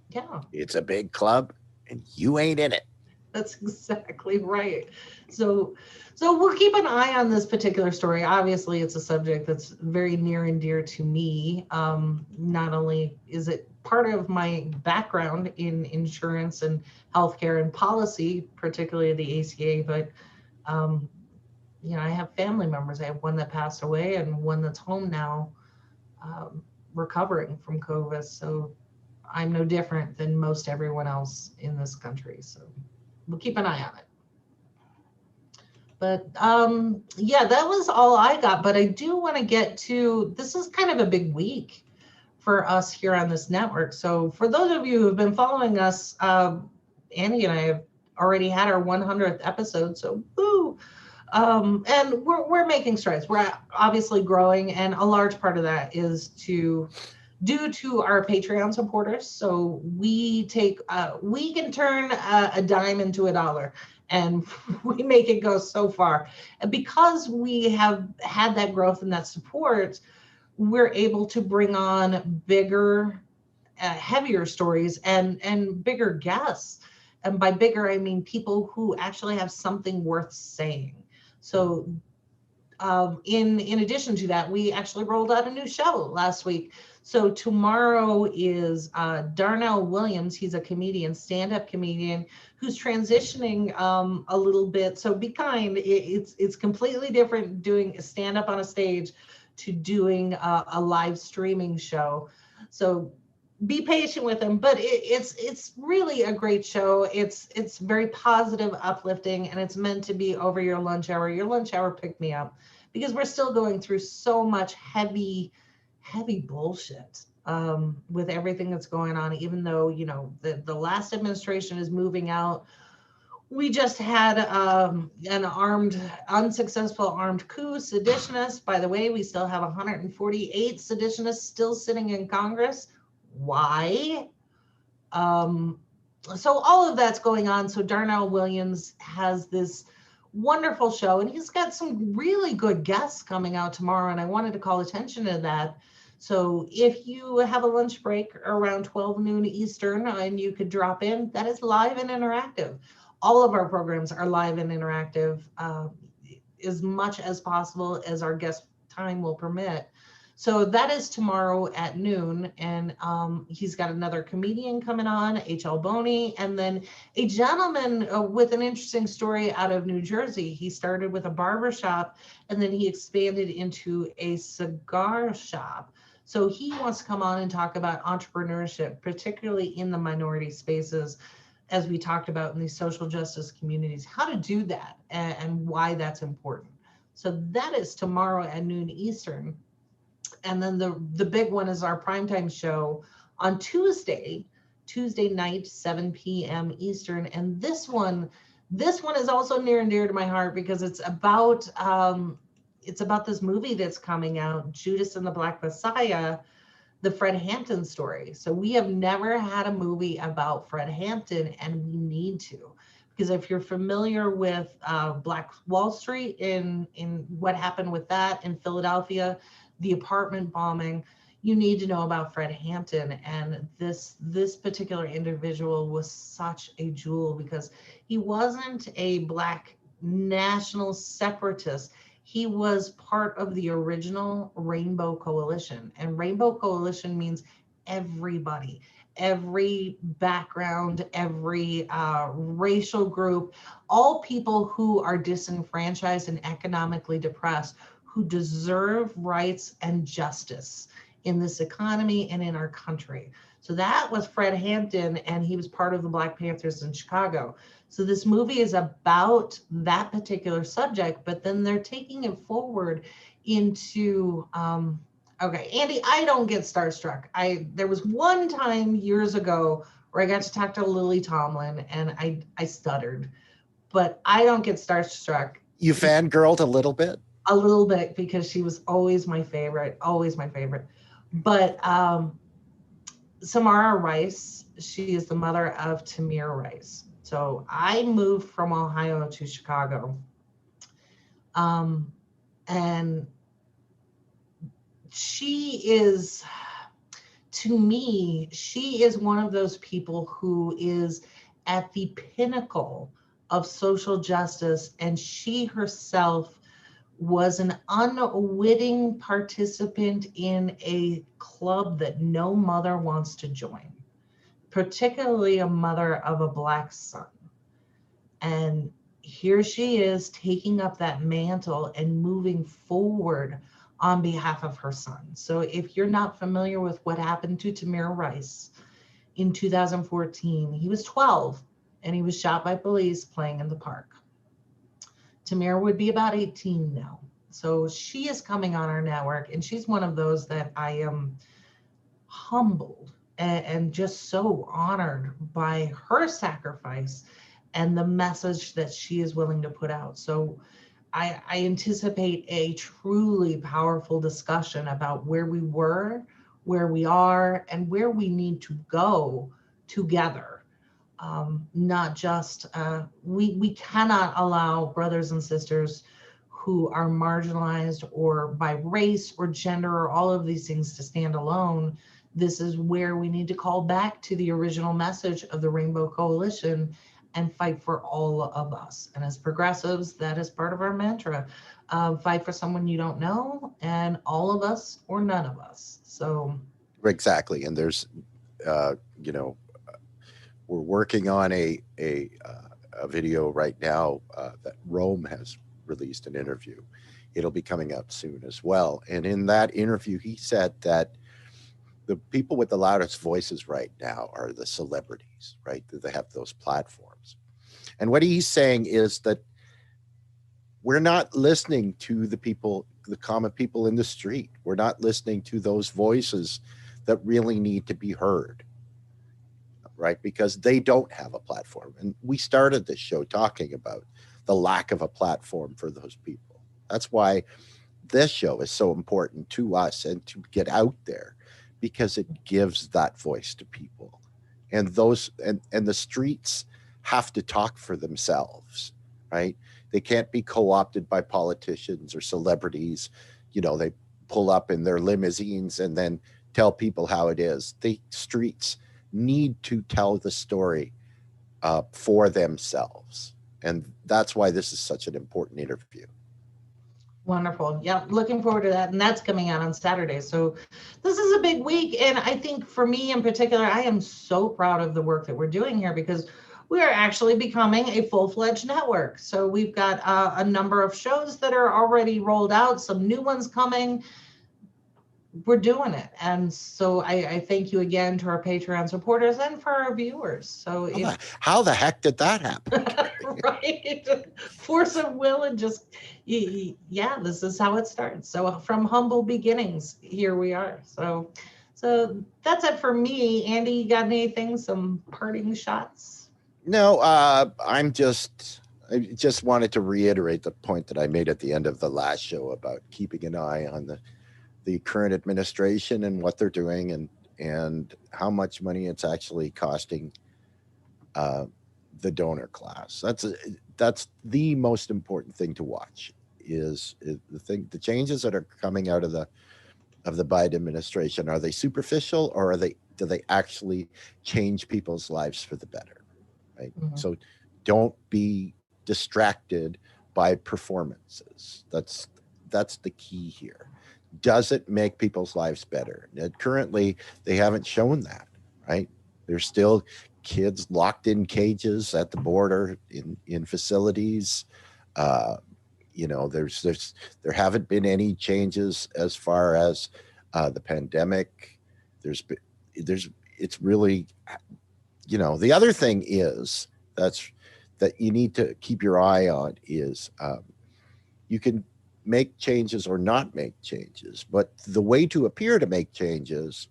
Speaker 3: Yeah,
Speaker 2: It's a big club and you ain't in it.
Speaker 3: that's exactly right. So we'll keep an eye on this particular story. Obviously, it's a subject that's very near and dear to me. Not only is it part of my background in insurance and healthcare and policy, particularly the ACA, but I have family members. I have one that passed away and one that's home now, recovering from COVID. So I'm no different than most everyone else in this country. So we'll keep an eye on it. But that was all I got. But I do want to get to, this is kind of a big week for us here on this network. So for those of you who've been following us, Andy and I have already had our 100th episode. So woo! And we're making strides. We're obviously growing, and a large part of that is due to our Patreon supporters. So we can turn a dime into a dollar, and we make it go so far. And because we have had that growth and that support, we're able to bring on bigger, heavier stories and bigger guests. And by bigger, I mean people who actually have something worth saying. So in addition to that, we actually rolled out a new show last week. So tomorrow is Darnell Williams. He's a comedian, stand-up comedian, who's transitioning a little bit. So be kind. It's completely different doing a stand-up on a stage to doing a live streaming show. So be patient with him, but it's really a great show. It's very positive, uplifting, and it's meant to be over your lunch hour. Your lunch hour pick me up, because we're still going through so much heavy bullshit with everything that's going on. Even though the last administration is moving out, we just had an unsuccessful armed coup, seditionists. By the way, we still have 148 seditionists still sitting in Congress. Why? So all of that's going on. So Darnell Williams has this wonderful show, and he's got some really good guests coming out tomorrow, and I wanted to call attention to that. So if you have a lunch break around 12 noon Eastern and you could drop in, that is live and interactive. All of our programs are live and interactive as much as possible as our guest time will permit. So that is tomorrow at noon, and he's got another comedian coming on, H.L. Boney, and then a gentleman with an interesting story out of New Jersey. He started with a barber shop, and then he expanded into a cigar shop. So he wants to come on and talk about entrepreneurship, particularly in the minority spaces, as we talked about in these social justice communities, how to do that and why that's important. So that is tomorrow at noon Eastern. And then the big one is our primetime show on Tuesday night, 7 p.m. Eastern. And this one is also near and dear to my heart, because it's about this movie that's coming out, Judas and the Black Messiah, the Fred Hampton story. So we have never had a movie about Fred Hampton, and we need to, because if you're familiar with Black Wall Street in what happened with that in Philadelphia, the apartment bombing, you need to know about Fred Hampton. And this particular individual was such a jewel, because he wasn't a Black national separatist. He was part of the original Rainbow Coalition. And Rainbow Coalition means everybody, every background, every racial group, all people who are disenfranchised and economically depressed, who deserve rights and justice in this economy and in our country. So that was Fred Hampton, and he was part of the Black Panthers in Chicago. So this movie is about that particular subject, but then they're taking it forward into, okay, Andy, I don't get starstruck. There was one time years ago where I got to talk to Lily Tomlin, and I stuttered, but I don't get starstruck.
Speaker 2: You fangirled a little bit?
Speaker 3: A little bit, because she was always my favorite, always my favorite. But Samara Rice, she is the mother of Tamir Rice. So I moved from Ohio to Chicago. And she is, to me, she is one of those people who is at the pinnacle of social justice. And she herself was an unwitting participant in a club that no mother wants to join, particularly a mother of a Black son. And here she is taking up that mantle and moving forward on behalf of her son. So if you're not familiar with what happened to Tamir Rice in 2014, he was 12 and he was shot by police playing in the park. Tamir would be about 18 now. So she is coming on our network, and she's one of those that I am humbled and just so honored by her sacrifice and the message that she is willing to put out. So I anticipate a truly powerful discussion about where we were, where we are, and where we need to go together. Not just, we cannot allow brothers and sisters who are marginalized or by race or gender or all of these things to stand alone. This is where we need to call back to the original message of the Rainbow Coalition and fight for all of us. And as progressives, that is part of our mantra. Fight for someone you don't know, and all of us or none of us. So
Speaker 2: exactly. And there's, we're working on a video right now that Rome has released an interview. It'll be coming out soon as well. And in that interview, he said that the people with the loudest voices right now are the celebrities, right? They have those platforms. And what he's saying is that we're not listening to the people, the common people in the street. We're not listening to those voices that really need to be heard, right? Because they don't have a platform. And we started this show talking about the lack of a platform for those people. That's why this show is so important to us and to get out there, because it gives that voice to people. And those and the streets have to talk for themselves, right? They can't be co-opted by politicians or celebrities. They pull up in their limousines and then tell people how it is. The streets need to tell the story for themselves. And that's why this is such an important interview.
Speaker 3: wonderful. Yeah, looking forward to that. And that's coming out on Saturday. So this is a big week. And I think for me in particular, I am so proud of the work that we're doing here, because we are actually becoming a full-fledged network. So we've got a number of shows that are already rolled out, some new ones coming. We're doing it. And so I thank you again to our Patreon supporters and for our viewers. So
Speaker 2: how the heck did that happen?
Speaker 3: right? Force of will and just, yeah, this is how it starts. So from humble beginnings, here we are. So that's it for me. Andy, you got anything, some parting shots?
Speaker 2: No, I just wanted to reiterate the point that I made at the end of the last show about keeping an eye on the the current administration and what they're doing, and how much money it's actually costing the donor class. That's the most important thing to watch. Is the changes that are coming out of the Biden administration, are they superficial, or do they actually change people's lives for the better? Right. Mm-hmm. So don't be distracted by performances. That's the key here. Does it make people's lives better? And currently, they haven't shown that, right? There's still kids locked in cages at the border, in facilities. There haven't been any changes as far as the pandemic. It's really, the other thing is that you need to keep your eye on is you can make changes or not make changes, but the way to appear to make changes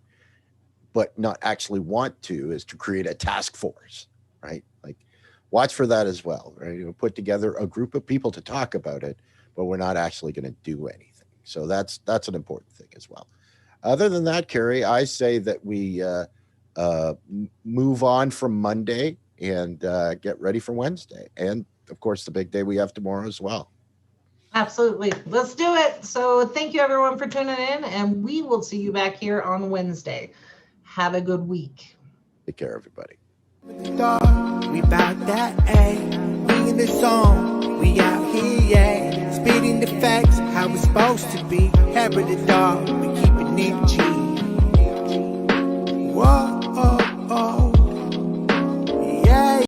Speaker 2: but not actually want to is to create a task force, right? Like, watch for that as well, right? Put together a group of people to talk about it, but we're not actually going to do anything. So that's an important thing as well. Other than that, Carrie, I say that we move on from Monday and get ready for Wednesday. And of course, the big day we have tomorrow as well.
Speaker 3: Absolutely. Let's do it. So thank you everyone for tuning in, and we will see you back here on Wednesday. Have a good week.
Speaker 2: Take care, everybody.
Speaker 1: We bout that, ayy. We in the zone, we out here, yeah. Spitting the facts, how it's supposed to be. Head with the dog.